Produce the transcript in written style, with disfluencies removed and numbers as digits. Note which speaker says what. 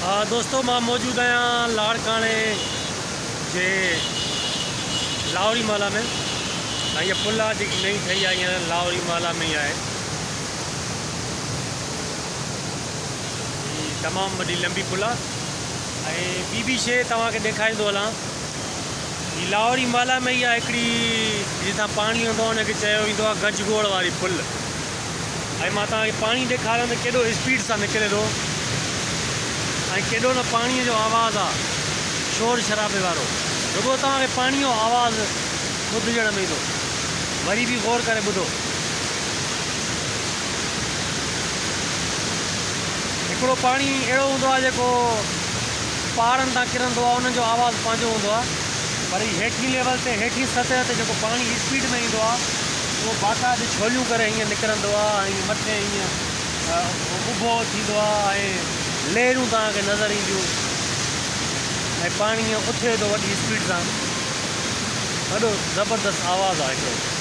Speaker 1: दोस्तों मां मौजूद आहियां लाड़काणे जे लाहौरी माला में। ये पुल आहे जेकी नई ठही आहे हींअर लाहौरी माला में ही आहे। तमामु वॾी लंबी पुल आहे। ॿी बि शइ तव्हांखे ॾेखारींदो हलां। ही लाहौरी माला में ही आहे हिकिड़ी जितां पाणी हूंदो आहे हुनखे चयो वेंदो आहे गजगोड़ वारी पुल। मां तव्हांखे पाणी ॾेखारियां त केॾो स्पीड सां निकिरे थो केॾो न पाणीअ जो आवाज़ आहे, शोर शराबे वारो। रुगो तव्हांखे पाणी जो आवाज़ ॿुधजण में ईंदो। वरी बि गौर करे ॿुधो। हिकिड़ो पाणी अहिड़ो हूंदो आहे जेको पहाड़नि तां किरंदो आहे, उनजो आवाज़ पंहिंजो हूंदो आहे। पर हेठि लेवल ते हेठि सतह ते जेको पाणी स्पीड में ईंदो आहे उहो बाक़ाइदे छोलियूं करे हीअं निकिरंदो आहे ऐं मथे हीअं उभो थींदो आहे ऐं लहरूं तव्हांखे नज़र ईंदियूं ऐं पाणी हीअं उथे थो वॾी स्पीड सां। वॾो ज़बरदस्त आवाज़ु आहे हिकिड़ो।